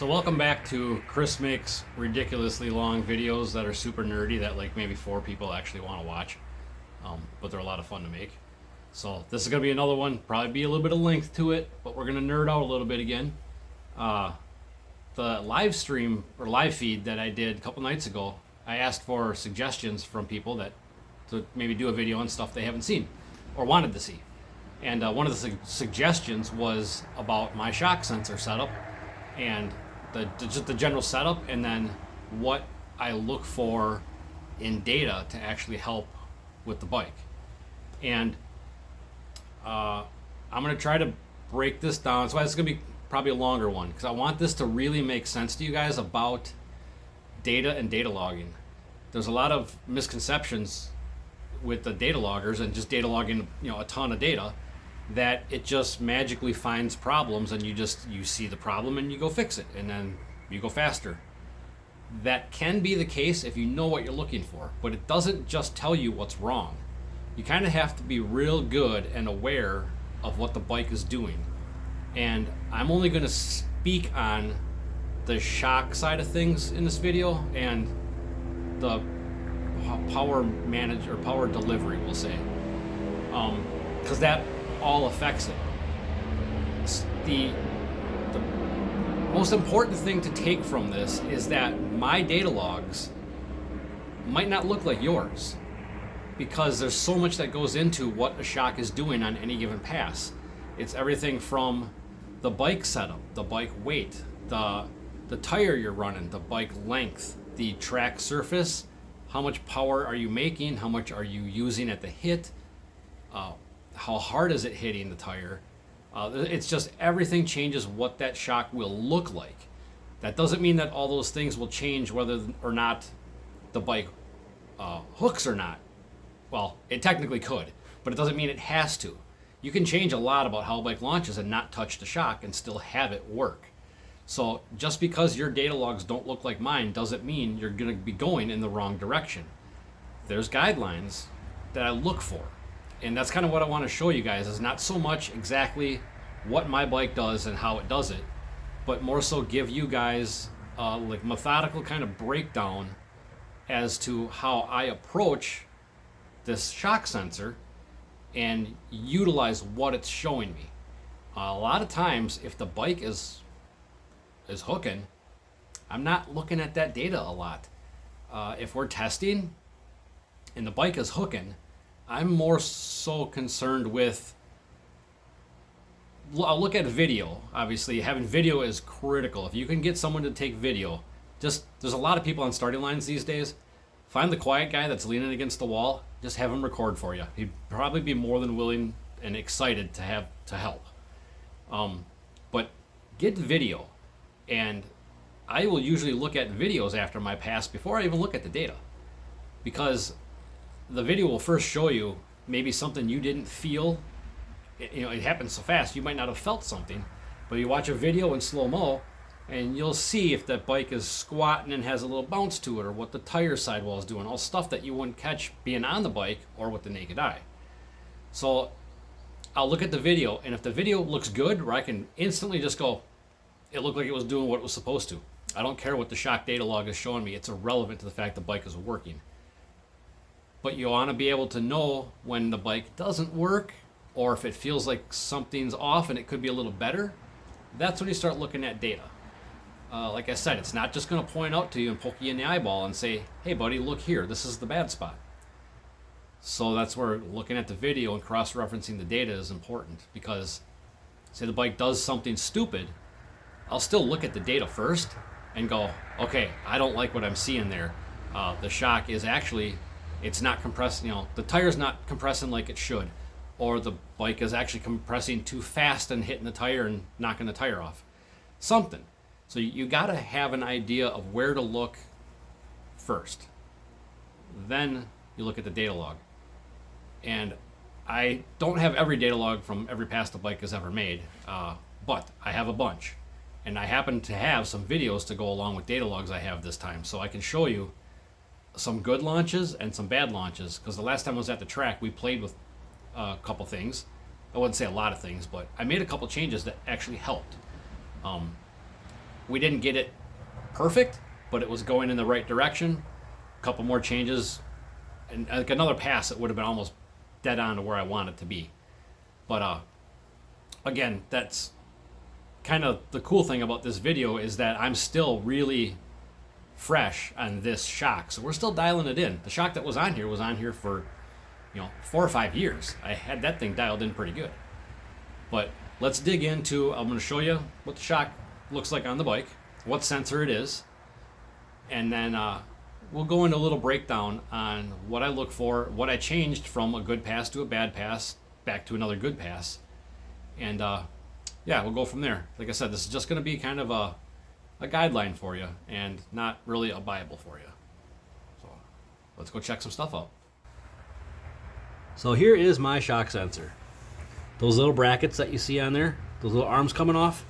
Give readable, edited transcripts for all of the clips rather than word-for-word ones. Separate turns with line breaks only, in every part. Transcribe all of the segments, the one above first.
So welcome back to Chris Makes ridiculously long videos that are super nerdy that like maybe 4 people actually want to watch, but they're a lot of fun to make. So this is going to be another one, probably be a little bit of length to it, but we're going to nerd out a little bit again. The live stream or live feed that I did a couple nights ago, I asked for suggestions from people that to maybe do a video on stuff they haven't seen or wanted to see. And one of the suggestions was about my shock sensor setup and just the general setup, and then what I look for in data to actually help with the bike. And I'm going to try to break this down. That's why it's going to be probably a longer one, because I want this to really make sense to you guys about data and data logging. There's a lot of misconceptions with the data loggers and just data logging, a ton of data, that it just magically finds problems and you see the problem and you go fix it and then you go faster. That can be the case if you know what you're looking for, but it doesn't just tell you what's wrong. You kind of have to be real good and aware of what the bike is doing. And I'm only going to speak on the shock side of things in this video and the power manage or power delivery, we'll say, because that all affects it. The most important thing to take from this is that my data logs might not look like yours, because there's so much that goes into what a shock is doing on any given pass. It's everything from the bike setup, the bike weight, the tire you're running, the bike length, the track surface, how much power are you making, how much are you using at the hit, how hard is it hitting the tire. It's just everything changes what that shock will look like. That doesn't mean that all those things will change whether or not the bike hooks or not. Well, it technically could, but it doesn't mean it has to. You can change a lot about how a bike launches and not touch the shock and still have it work. So just because your data logs don't look like mine doesn't mean you're going to be going in the wrong direction. There's guidelines that I look for. And that's kind of what I want to show you guys, is not so much exactly what my bike does and how it does it, but more so give you guys like methodical kind of breakdown as to how I approach this shock sensor and utilize what it's showing me. A lot of times, if the bike is hooking, I'm not looking at that data a lot. If we're testing and the bike is hooking, I'm more so concerned with, I'll look at video. Obviously, having video is critical. If you can get someone to take video, there's a lot of people on starting lines these days. Find the quiet guy that's leaning against the wall, just have him record for you. He'd probably be more than willing and excited to help. But get video, and I will usually look at videos after my pass before I even look at the data, because the video will first show you maybe something you didn't feel. It happens so fast you might not have felt something, but you watch a video in slow-mo and you'll see if that bike is squatting and has a little bounce to it, or what the tire sidewall is doing, all stuff that you wouldn't catch being on the bike or with the naked eye. So I'll look at the video, and if the video looks good, where I can instantly just go, it looked like it was doing what it was supposed to. I don't care what the shock data log is showing me. It's irrelevant to the fact the bike is working. But you want to be able to know when the bike doesn't work, or if it feels like something's off and it could be a little better. That's when you start looking at data. Like I said, it's not just going to point out to you and poke you in the eyeball and say, hey buddy, look here, this is the bad spot. So that's where looking at the video and cross-referencing the data is important, because say the bike does something stupid, I'll still look at the data first and go, okay, I don't like what I'm seeing there. The shock is actually, it's not compressing, the tire's not compressing like it should, or the bike is actually compressing too fast and hitting the tire and knocking the tire off. Something. So you got to have an idea of where to look first. Then you look at the data log. And I don't have every data log from every pass the bike has ever made, but I have a bunch. And I happen to have some videos to go along with data logs I have this time, so I can show you some good launches and some bad launches, because the last time I was at the track, we played with a couple things. I wouldn't say a lot of things, but I made a couple changes that actually helped. we didn't get it perfect, but it was going in the right direction. A couple more changes, and like another pass, it would have been almost dead on to where I want it to be. But again, that's kind of the cool thing about this video, is that I'm still really fresh on this shock. So we're still dialing it in. The shock that was on here for 4 or 5 years. I had that thing dialed in pretty good. But let's dig into, I'm going to show you what the shock looks like on the bike, what sensor it is, and then we'll go into a little breakdown on what I look for, what I changed from a good pass to a bad pass, back to another good pass. And yeah, we'll go from there. Like I said, this is just going to be kind of a guideline for you and not really a Bible for you. So let's go check some stuff out. So here is my shock sensor. Those little brackets that you see on there, those little arms coming off,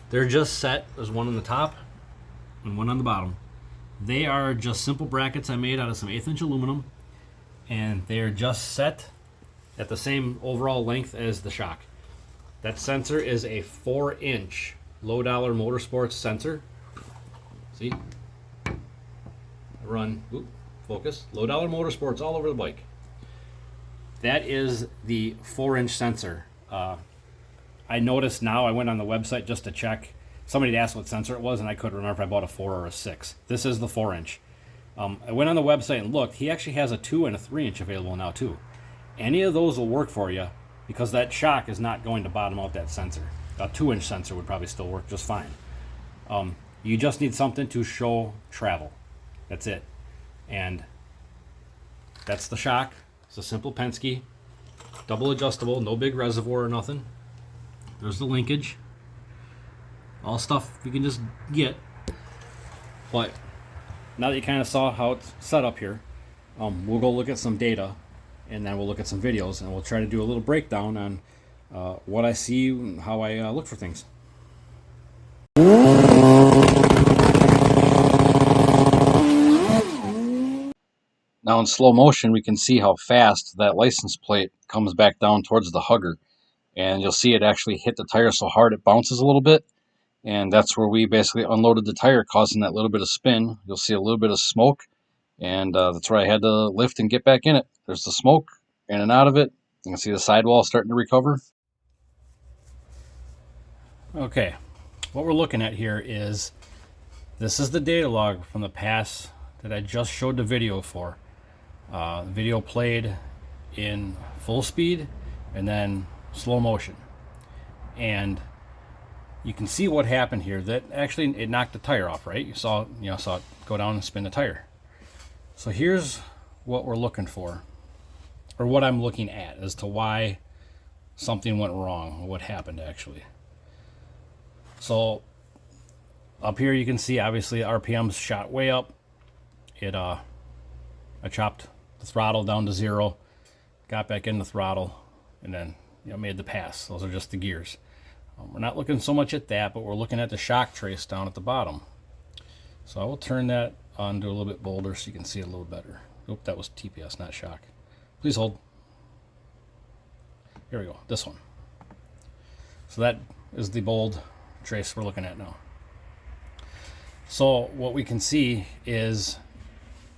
they're just set. There's one on the top and one on the bottom. They are just simple brackets I made out of some 1/8 inch aluminum, and they're just set at the same overall length as the shock. That sensor is a 4-inch low dollar motorsports sensor. See? Run, focus, low dollar motorsports all over the bike. That is the 4-inch sensor. I noticed now, I went on the website just to check. Somebody had asked what sensor it was, and I couldn't remember if I bought a 4 or a 6. This is the 4-inch. I went on the website and looked. He actually has a 2 and a 3-inch available now too. Any of those will work for you, because that shock is not going to bottom out that sensor. A 2-inch sensor would probably still work just fine. You just need something to show travel. That's it. And that's the shock. It's a simple Penske, double adjustable, no big reservoir or nothing. There's the linkage. All stuff you can just get. But now that you kind of saw how it's set up here, we'll go look at some data, and then we'll look at some videos, and we'll try to do a little breakdown on what I see and how I look for things. Now in slow motion, we can see how fast that license plate comes back down towards the hugger. And you'll see it actually hit the tire so hard it bounces a little bit. And that's where we basically unloaded the tire, causing that little bit of spin. You'll see a little bit of smoke. And that's where I had to lift and get back in it. There's the smoke in and out of it. You can see the sidewall starting to recover. Okay, what we're looking at here is, this is the data log from the pass that I just showed the video for. The video played in full speed and then slow motion. And you can see what happened here. That actually, it knocked the tire off, right? You saw it go down and spin the tire. So here's what we're looking for, or what I'm looking at, as to why something went wrong, or what happened actually. So up here you can see, obviously, RPMs shot way up. I chopped the throttle down to 0, got back in the throttle, and then made the pass. Those are just the gears. We're not looking so much at that, but we're looking at the shock trace down at the bottom. So I will turn that on to a little bit bolder so you can see it a little better. Oop, that was TPS, not shock. Please hold. Here we go, this one. So that is the bold trace we're looking at now. So what we can see is,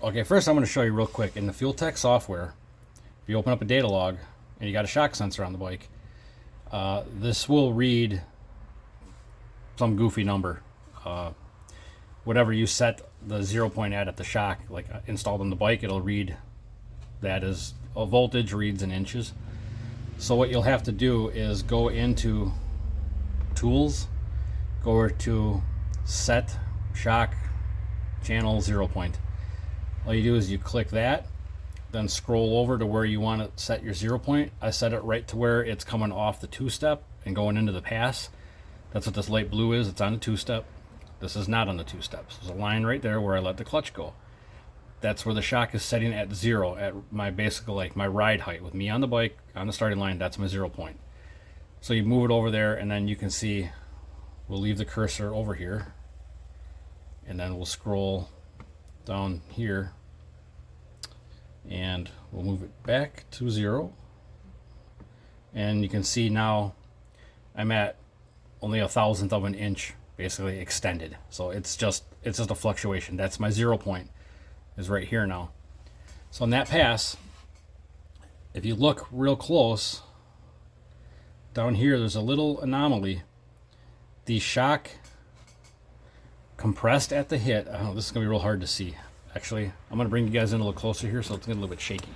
okay, first I'm going to show you real quick. In the Fuel Tech software, if you open up a data log and you got a shock sensor on the bike, this will read some goofy number. Whatever you set the 0 point at the shock, like installed on the bike, it'll read that as a voltage, reads in inches. So what you'll have to do is go into Tools, go over to Set Shock Channel 0 point. All you do is you click that, then scroll over to where you want to set your 0 point. I set it right to where it's coming off the 2-step and going into the pass. That's what this light blue is. It's on the 2-step. This is not on the 2-steps. There's a line right there where I let the clutch go. That's where the shock is setting at 0, at my basically like my ride height with me on the bike on the starting line. That's my 0 point. So you move it over there, and then you can see we'll leave the cursor over here, and then we'll scroll down here, and we'll move it back to 0. And you can see now I'm at only 1/1000th of an inch basically extended. So it's just a fluctuation. That's my 0 point, is right here now. So in that pass, if you look real close, down here there's a little anomaly. The shock compressed at the hit. I don't know, this is going to be real hard to see. Actually, I'm going to bring you guys in a little closer here so it's going to be a little bit shaky.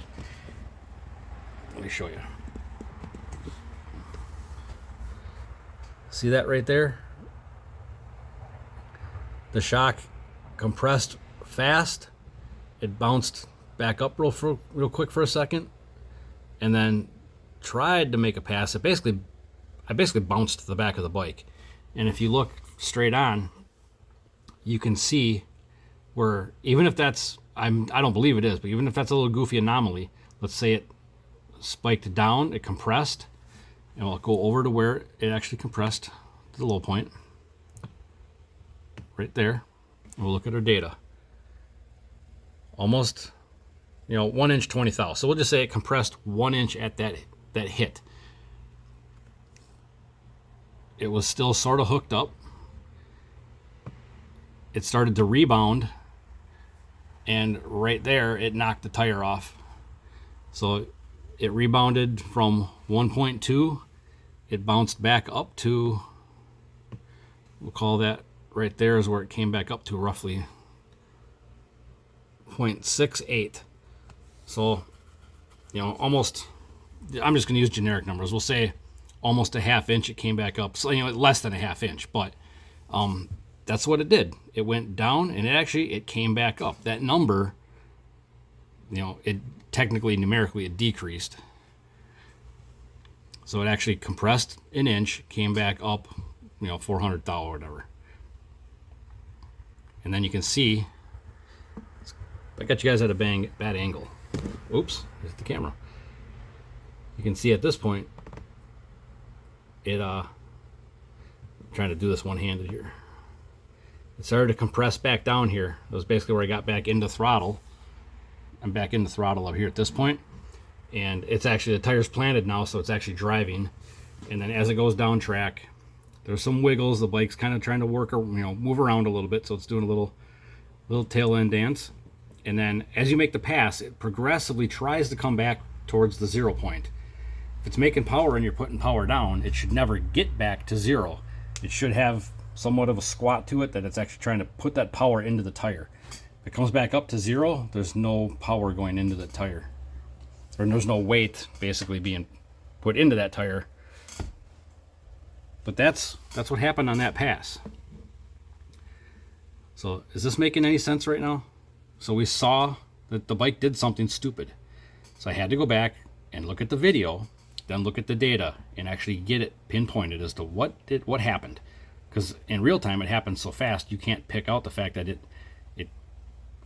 Let me show you. See that right there? The shock compressed fast. It bounced back up real quick for a second, and then tried to make a pass. I basically bounced to the back of the bike. And if you look straight on, you can see where, even if that's, I don't believe it is, but even if that's a little goofy anomaly, let's say it spiked down, it compressed, and we'll go over to where it actually compressed to the low point, right there, and we'll look at our data. Almost, 1 inch 20 thou. So we'll just say it compressed 1 inch at that hit. It was still sort of hooked up. It started to rebound, and right there it knocked the tire off. So it rebounded from 1.2. It bounced back up to, we'll call that right there is where it came back up to, roughly 0.68. So, almost, I'm just going to use generic numbers. We'll say almost a half inch it came back up. So, less than a half inch, but that's what it did. It went down, and it came back up. That number, it technically, numerically, it decreased. So it actually compressed an inch, came back up, 400 thou or whatever. And then you can see, I got you guys at a bad angle. Oops, there's the camera. You can see at this point, I'm trying to do this one-handed here. It started to compress back down here. That was basically where I got back into throttle. I'm back into throttle up here at this point. And it's actually, the tire's planted now, so it's actually driving. And then as it goes down track, there's some wiggles. The bike's kind of trying to work, move around a little bit, so it's doing a little tail end dance. And then as you make the pass, it progressively tries to come back towards the 0 point. If it's making power and you're putting power down, it should never get back to 0. It should have somewhat of a squat to it, that it's actually trying to put that power into the tire. If it comes back up to 0, there's no power going into the tire. Or there's no weight basically being put into that tire. But that's what happened on that pass. So is this making any sense right now? So we saw that the bike did something stupid. So I had to go back and look at the video, then look at the data, and actually get it pinpointed as to what happened. Because in real time it happened so fast, you can't pick out the fact that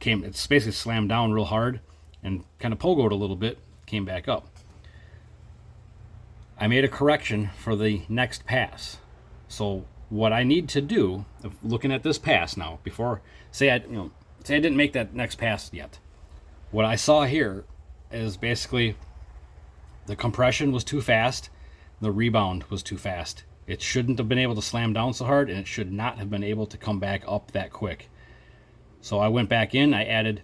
it's basically slammed down real hard and kind of pogoed a little bit, came back up. I made a correction for the next pass. So what I need to do, looking at this pass now, before, say I didn't make that next pass yet. What I saw here is basically the compression was too fast, the rebound was too fast. It shouldn't have been able to slam down so hard, and it should not have been able to come back up that quick. So I went back in, I added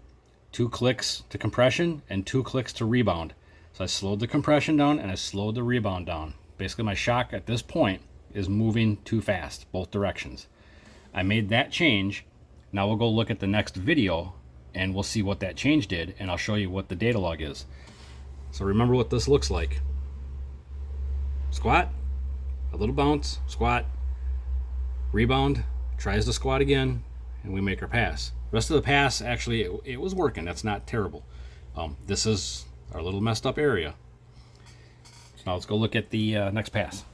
2 clicks to compression and 2 clicks to rebound. So I slowed the compression down and I slowed the rebound down. Basically my shock at this point is moving too fast, both directions. I made that change. Now we'll go look at the next video and we'll see what that change did, and I'll show you what the data log is. So remember what this looks like. Squat, a little bounce, squat, rebound, tries to squat again, and we make our pass. The rest of the pass, actually, it was working. That's not terrible. This is our little messed up area. So now let's go look at the next pass.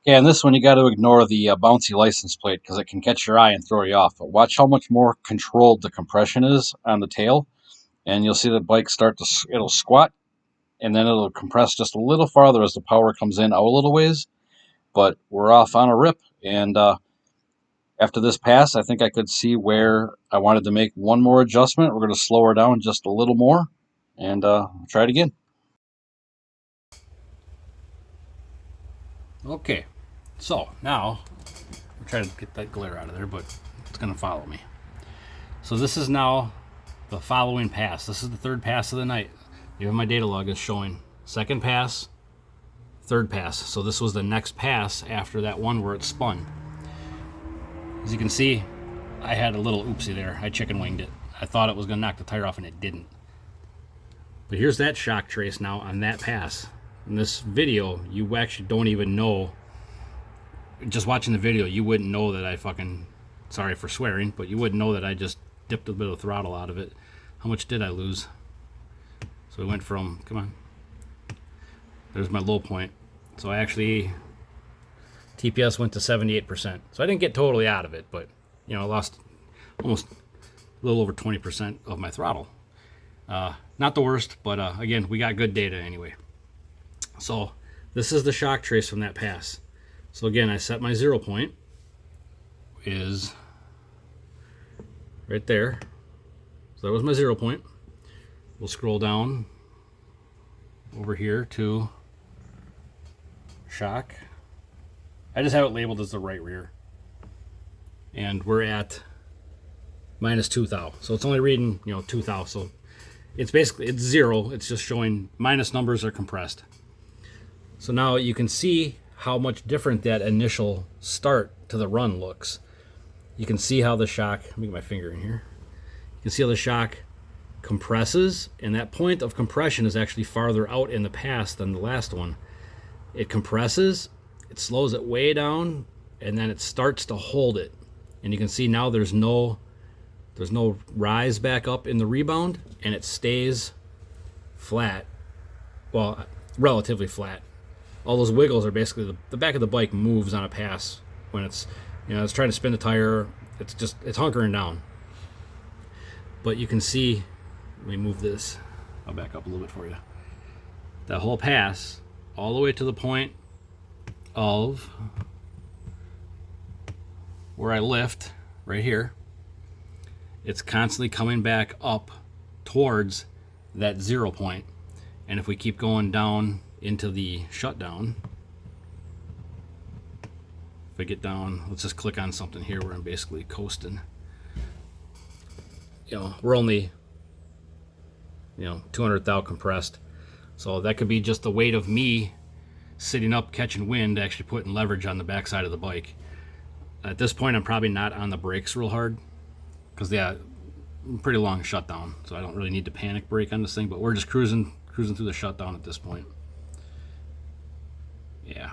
Yeah, and this one you got to ignore the bouncy license plate because it can catch your eye and throw you off. But watch how much more controlled the compression is on the tail, and you'll see the bike it'll squat, and then it'll compress just a little farther as the power comes in out a little ways. But we're off on a rip, and after this pass, I think I could see where I wanted to make one more adjustment. We're going to slow her down just a little more,
and try it again.
Okay, so now I'm trying to get that glare out of there, but it's going to follow me. So this is now the following pass. This is the third pass of the night. Even my data log is showing second pass, third pass. So this was the next pass after that one where it spun. As you can see, I had a little oopsie there. I chicken winged it. I thought it was going to knock the tire off, and it didn't. But here's that shock trace now on that pass. In this video, you actually don't even know. Just watching the video, you wouldn't know that I fucking, sorry for swearing, but you wouldn't know that I just dipped a bit of throttle out of it. How much did I lose? So we went from, come on, there's my low point. So I actually, TPS went to 78%. So I didn't get totally out of it, but you know, I lost almost a little over 20% of my throttle. Not the worst, but again, we got good data anyway. So this is the shock trace from that pass. So again, I set my 0 point is right there. So that was my 0 point. We'll scroll down over here to shock. I just have it labeled as the right rear. And we're at minus 2 thou. So it's only reading, 2 thou. So it's basically, it's 0. It's just showing minus numbers are compressed. So now you can see how much different that initial start to the run looks. You can see how the shock, let me get my finger in here. You can see how the shock compresses, and that point of compression is actually farther out in the pass than the last one. It compresses, it slows it way down, and then it starts to hold it. And you can see now there's no rise back up in the rebound, and it stays flat. Well, relatively flat. All those wiggles are basically the back of the bike moves on a pass when it's, it's trying to spin the tire. It's hunkering down. But you can see, let me move this. I'll back up a little bit for you. That whole pass, all the way to the point of where I lift, right here, it's constantly coming back up towards that 0 point. And if we keep going down into the shutdown, if I get down, let's just click on something here where I'm basically coasting. We're only 200 thou compressed, so that could be just the weight of me sitting up catching wind, actually putting leverage on the backside of the bike. At this point, I'm probably not on the brakes real hard because pretty long shutdown, so I don't really need to panic brake on this thing, but we're just cruising through the shutdown at this point. Yeah,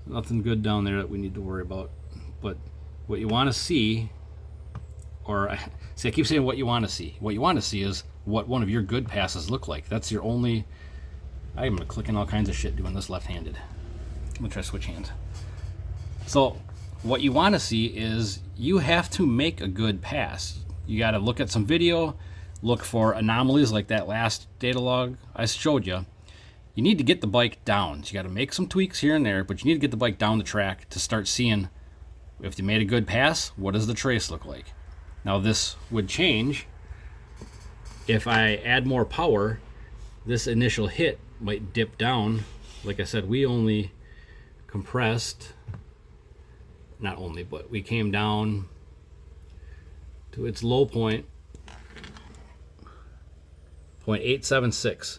nothing good down there that we need to worry about. But what you want to see, I keep saying what you want to see. What you want to see is what one of your good passes look like. That's your only. I'm clicking all kinds of shit doing this left-handed. I'm gonna try to switch hands. So what you want to see is you have to make a good pass. You got to look at some video, look for anomalies like that last data log I showed you. You need to get the bike down. So you got to make some tweaks here and there, but you need to get the bike down the track to start seeing if you made a good pass, what does the trace look like? Now this would change if I add more power. This initial hit might dip down. Like I said, we only compressed, not only, but we came down to its low point, 0.876.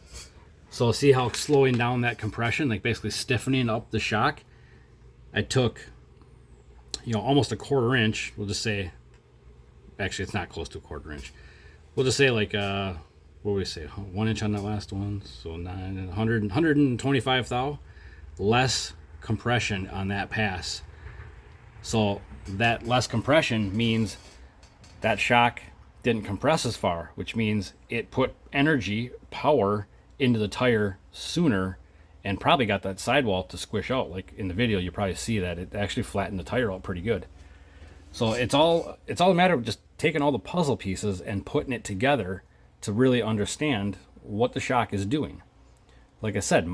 So see how slowing down that compression, like basically stiffening up the shock, I took, almost a 1/4 inch. We'll just say, actually it's not close to a 1/4 inch. We'll just say like, what do we say, 1 inch on that last one, so 125 thou, less compression on that pass. So that less compression means that shock didn't compress as far, which means it put energy, power into the tire sooner and probably got that sidewall to squish out. Like in the video, you probably see that it actually flattened the tire out pretty good. So it's all a matter of just taking all the puzzle pieces and putting it together to really understand what the shock is doing. Like I said,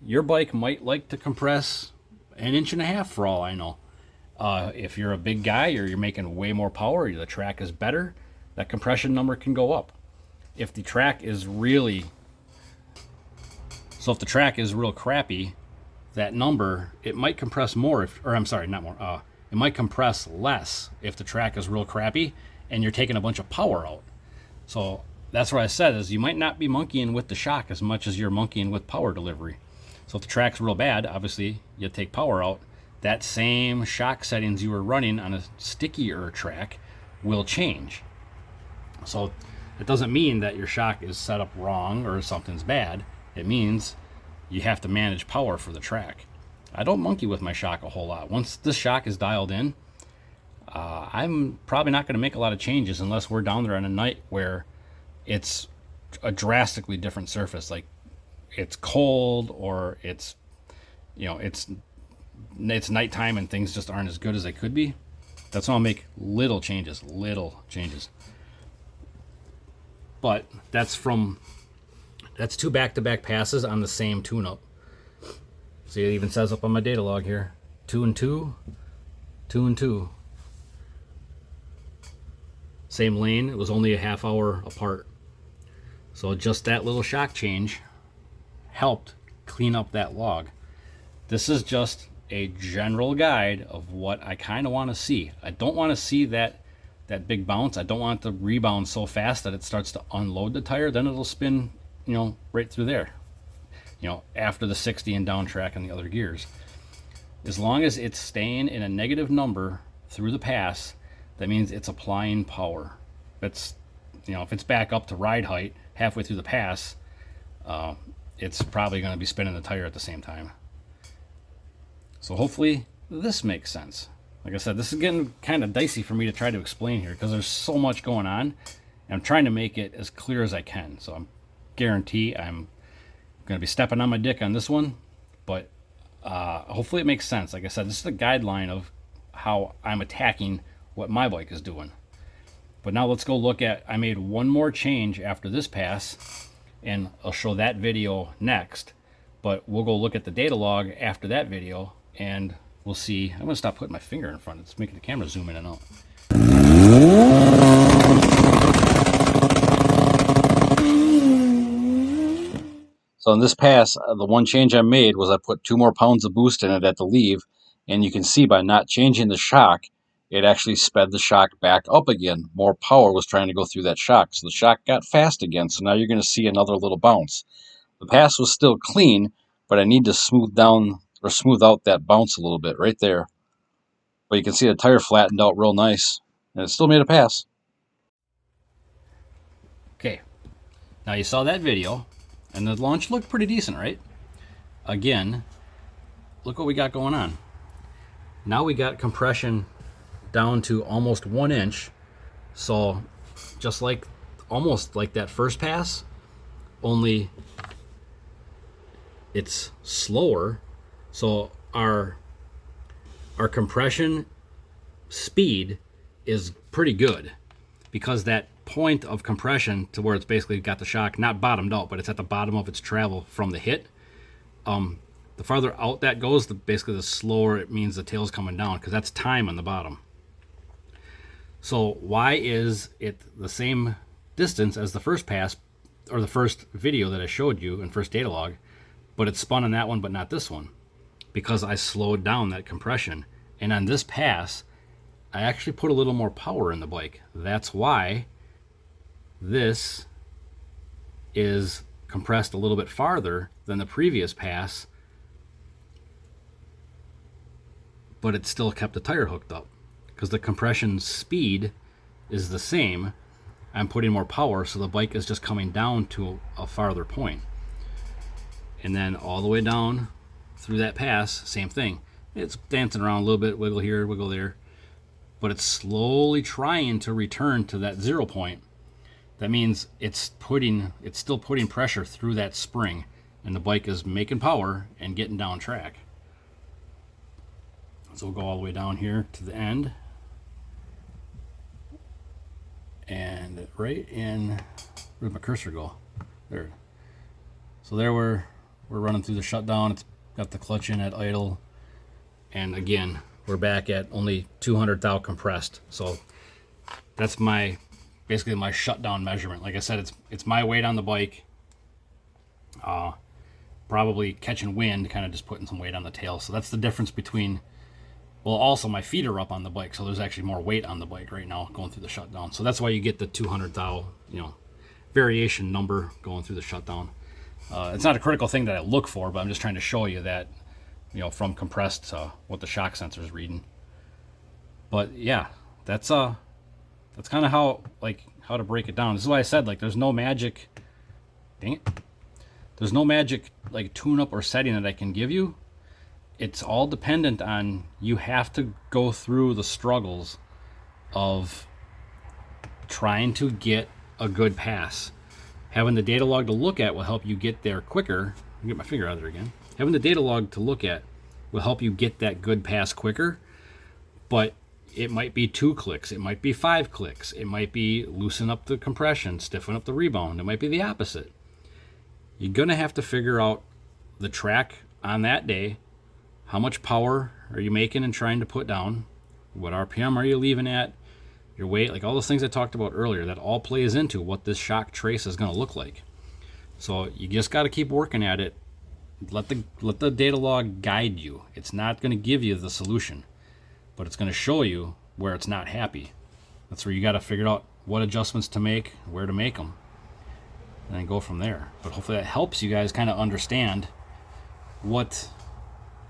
your bike might like to compress 1.5 inches for all I know. If you're a big guy or you're making way more power, the track is better, that compression number can go up. if the track is really, so if the track is real crappy, that number, it might compress more, or I'm sorry, not more, it might compress less if the track is real crappy and you're taking a bunch of power out. So that's what I said, is you might not be monkeying with the shock as much as you're monkeying with power delivery. So if the track's real bad, obviously you take power out. That same shock settings you were running on a stickier track will change. So it doesn't mean that your shock is set up wrong or something's bad. It means you have to manage power for the track. I don't monkey with my shock a whole lot. Once this shock is dialed in, I'm probably not going to make a lot of changes unless we're down there on a night where it's a drastically different surface, like it's cold, or it's, you know, it's nighttime and things just aren't as good as they could be. That's when I'll make little changes. But that's 2 back-to-back passes on the same tune-up. See, it even says up on my data log here, 2 and 2, 2 and 2. Same lane, it was only a half hour apart. So just that little shock change helped clean up that log. This is just a general guide of what I kind of want to see. I don't want to see that big bounce. I don't want it to rebound so fast that it starts to unload the tire. Then it'll spin, you know, right through there, you know, after the 60 and down track and the other gears. As long as it's staying in a negative number through the pass, that means it's applying power. It's, you know, if it's back up to ride height halfway through the pass, it's probably going to be spinning the tire at the same time. So hopefully this makes sense. Like I said, this is getting kind of dicey for me to try to explain here because there's so much going on, and I'm trying to make it as clear as I can. So I guarantee I'm going to be stepping on my dick on this one, but hopefully it makes sense. Like I said, this is the guideline of how I'm attacking what my bike is doing. But now let's go look at, I made one more change after this pass, and I'll show that video next. But we'll go look at the data log after that video, and we'll see. I'm going to stop putting my finger in front. It's making the camera zoom in and out. So in this pass, the one change I made was I put 2 more pounds of boost in it at the leave, and you can see by not changing the shock, it actually sped the shock back up again. More power was trying to go through that shock, so the shock got fast again. So now you're going to see another little bounce. The pass was still clean, but I need to smooth out that bounce a little bit right there. But you can see the tire flattened out real nice, and it still made a pass. Okay, now you saw that video, and the launch looked pretty decent, right? Again, look what we got going on. Now we got compression down to almost 1 inch. So just like, almost like that first pass, only it's slower. So our compression speed is pretty good, because that point of compression to where it's basically got the shock not bottomed out, but it's at the bottom of its travel from the hit. The farther out that goes, basically the slower it means the tail's coming down, because that's time on the bottom. So why is it the same distance as the first pass, or the first video that I showed you in first data log, but it's spun on that one but not this one? Because I slowed down that compression. And on this pass, I actually put a little more power in the bike. That's why this is compressed a little bit farther than the previous pass, but it still kept the tire hooked up. Because the compression speed is the same, I'm putting more power, so the bike is just coming down to a farther point. And then all the way down through that pass, same thing. It's dancing around a little bit, wiggle here, wiggle there, but it's slowly trying to return to that 0 point. That means it's still putting pressure through that spring, and the bike is making power and getting down track. So we'll go all the way down here to the end. And right in, where'd my cursor go? There. So there we're running through the shutdown. It's got the clutch in at idle. And again, we're back at only 200 thou compressed. So that's my basically my shutdown measurement. Like I said, it's my weight on the bike, probably catching wind, kind of just putting some weight on the tail. So that's the difference between, well, also my feet are up on the bike, so there's actually more weight on the bike right now going through the shutdown. So that's why you get the 200 thou, variation number going through the shutdown. It's not a critical thing that I look for, but I'm just trying to show you that, from compressed to what the shock sensor is reading. But yeah, that's kind of how to break it down. This is why I said, like, there's no magic. Dang it. There's no magic like tune-up or setting that I can give you. It's all dependent on, you have to go through the struggles of trying to get a good pass. Having the data log to look at will help you get there quicker. Let me get my finger out of there again. Having the data log to look at will help you get that good pass quicker, but it might be 2 clicks, it might be 5 clicks, it might be loosen up the compression, stiffen up the rebound, it might be the opposite. You're gonna have to figure out the track on that day. How much power are you making and trying to put down? What RPM are you leaving at? Your weight, like all those things I talked about earlier, that all plays into what this shock trace is going to look like. So you just got to keep working at it. Let the data log guide you. It's not going to give you the solution, but it's going to show you where it's not happy. That's where you got to figure out what adjustments to make, where to make them, and then go from there. But hopefully that helps you guys kind of understand what.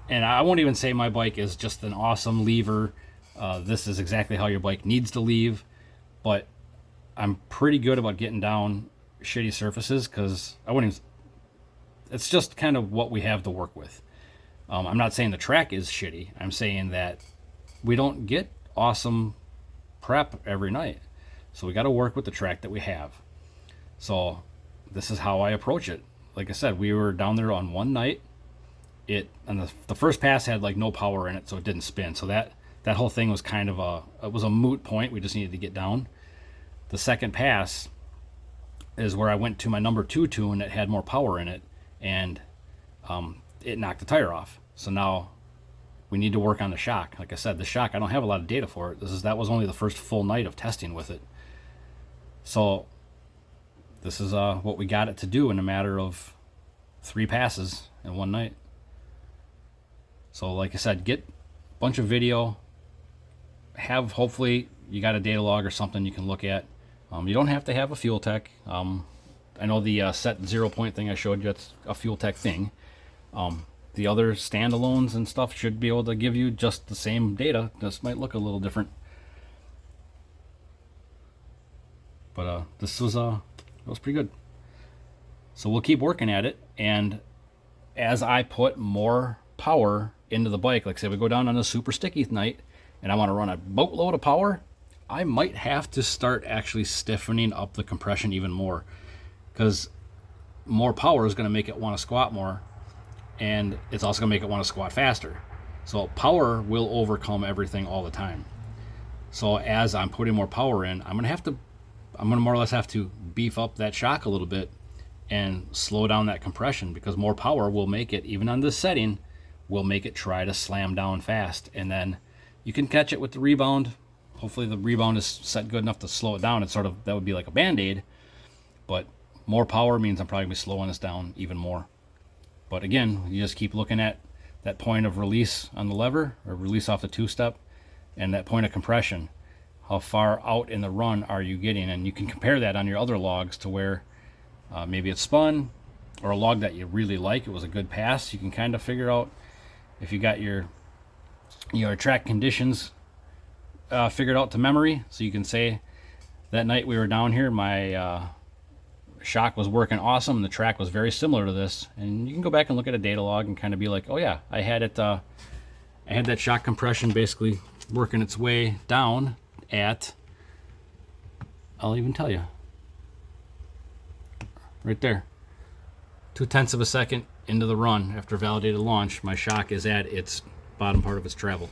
And I won't even say my bike is just an awesome lever. This is exactly how your bike needs to leave. But I'm pretty good about getting down shitty surfaces, because I wouldn't even, it's just kind of what we have to work with. I'm not saying the track is shitty. I'm saying that we don't get awesome prep every night. So we got to work with the track that we have. So this is how I approach it. Like I said, we were down there on one night. And the first pass had like no power in it, so it didn't spin. So that whole thing was kind of it was a moot point. We just needed to get down. The second pass is where I went to my number 2 tune that had more power in it, and it knocked the tire off. So now we need to work on the shock. Like I said, the shock, I don't have a lot of data for it. That was only the first full night of testing with it. So this is what we got it to do in a matter of 3 passes in one night. So like I said, get a bunch of video, hopefully you got a data log or something you can look at. You don't have to have a fuel tech. I know the set 0 point thing I showed you, it's a fuel tech thing. The other standalones and stuff should be able to give you just the same data. This might look a little different. But this was pretty good. So we'll keep working at it, and as I put more power into the bike, like say we go down on a super sticky night and I want to run a boatload of power, I might have to start actually stiffening up the compression even more, because more power is going to make it want to squat more, and it's also going to make it want to squat faster. So power will overcome everything all the time. So as I'm putting more power in, I'm going to more or less have to beef up that shock a little bit and slow down that compression, because more power will make it, even on this setting, will make it try to slam down fast. And then you can catch it with the rebound. Hopefully the rebound is set good enough to slow it down. It's sort of, that would be like a band-aid, but more power means I'm probably gonna be slowing this down even more. But again, you just keep looking at that point of release on the lever, or release off the 2-step, and that point of compression. How far out in the run are you getting? And you can compare that on your other logs to where maybe it's spun, or a log that you really like, it was a good pass. You can kind of figure out if you got your track conditions figured out to memory. So you can say, that night we were down here, my shock was working awesome, and the track was very similar to this. And you can go back and look at a data log and kind of be like, oh yeah, I had that shock compression basically working its way down at, I'll even tell you, right there, 0.2 of a second into the run after validated launch, my shock is at its bottom part of its travel.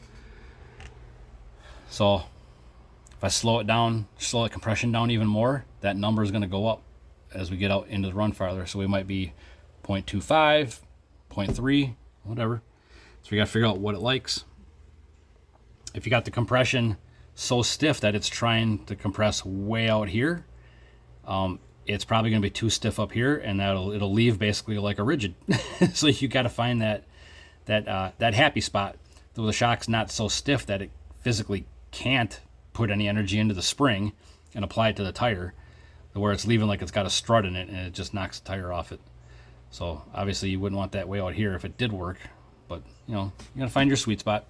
So if I slow it down, slow the compression down even more, that number is going to go up as we get out into the run farther. So we might be 0.25, 0.3, whatever. So we got to figure out what it likes. If you got the compression so stiff that it's trying to compress way out here, it's probably going to be too stiff up here, and it'll leave basically like a rigid. So you got to find that happy spot where the shock's not so stiff that it physically can't put any energy into the spring and apply it to the tire, where it's leaving like it's got a strut in it and it just knocks the tire off it. So obviously you wouldn't want that way out here if it did work, but you know, you gotta find your sweet spot.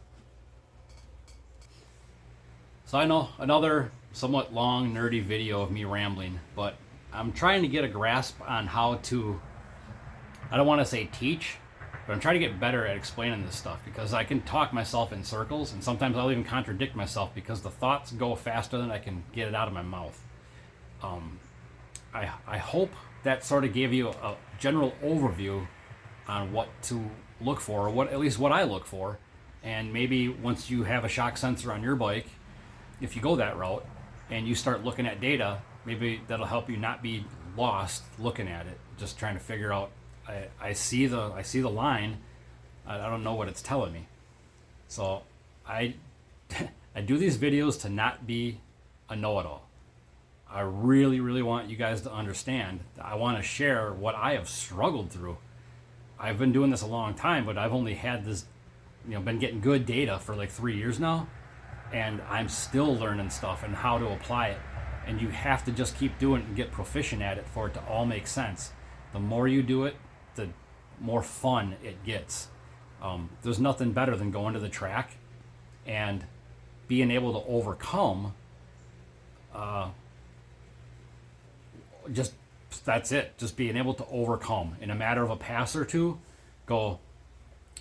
So I know another somewhat long, nerdy video of me rambling, but I'm trying to get a grasp on how to, I don't want to say teach, but I'm trying to get better at explaining this stuff, because I can talk myself in circles, and sometimes I'll even contradict myself because the thoughts go faster than I can get it out of my mouth. I hope that sort of gave you a general overview on what to look for, or at least what I look for. And maybe once you have a shock sensor on your bike, if you go that route and you start looking at data, maybe that'll help you not be lost looking at it, just trying to figure out, I see the line, I don't know what it's telling me. So I do these videos to not be a know-it-all. I really, really want you guys to understand. I want to share what I have struggled through. I've been doing this a long time, but I've only had this, been getting good data for like 3 years now, and I'm still learning stuff and how to apply it. And you have to just keep doing it and get proficient at it for it to all make sense. The more you do it, the more fun it gets. There's nothing better than going to the track and being able to overcome that's it. Just being able to overcome in a matter of a pass or two. Go,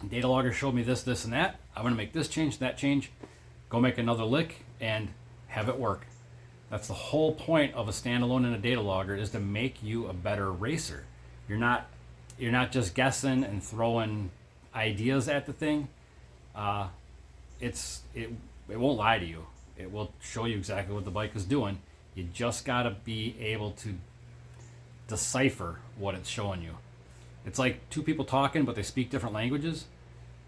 data logger showed me this, and that. I'm going to make this change, that change. Go make another lick and have it work. That's the whole point of a standalone and a data logger, is to make you a better racer. You're not just guessing and throwing ideas at the thing. It won't lie to you. It will show you exactly what the bike is doing. You just got to be able to decipher what it's showing you. It's like two people talking, but they speak different languages,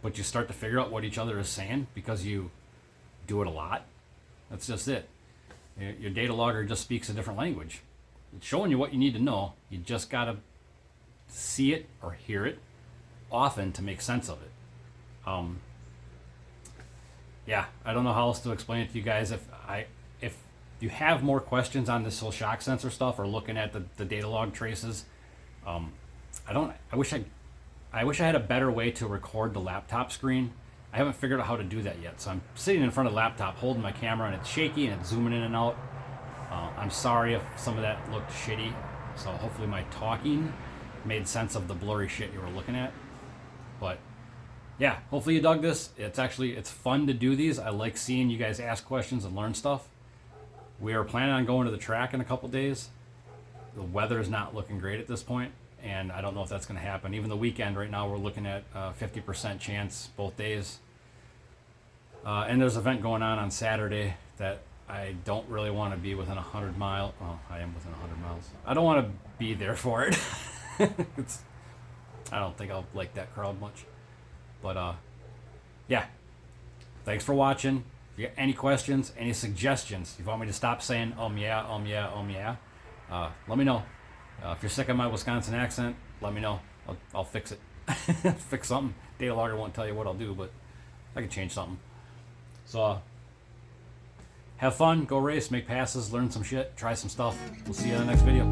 but you start to figure out what each other is saying because you do it a lot. That's just it. Your data logger just speaks a different language. It's showing you what you need to know. You just got to see it or hear it often to make sense of it. Yeah, I don't know how else to explain it to you guys. If you have more questions on this whole shock sensor stuff or looking at the data log traces, I wish I had a better way to record the laptop screen. I haven't figured out how to do that yet. So I'm sitting in front of the laptop holding my camera, and it's shaky and it's zooming in and out. I'm sorry if some of that looked shitty. So hopefully my talking made sense of the blurry shit you were looking at. But yeah, hopefully you dug this. It's fun to do these. I like seeing you guys ask questions and learn stuff. We are planning on going to the track in a couple days. The weather is not looking great at this point, and I don't know if that's going to happen. Even the weekend right now, we're looking at 50% chance both days. And there's an event going on Saturday that I don't really want to be within 100 miles. Well, I am within 100 miles. I don't want to be there for it. I don't think I'll like that crowd much. But yeah, thanks for watching. If you got any questions, any suggestions, if you want me to stop saying yeah, let me know. If you're sick of my Wisconsin accent, let me know. I'll fix it. Fix something. Data logger won't tell you what I'll do, but I can change something. So have fun, go race, make passes, learn some shit, try some stuff. We'll see you in the next video.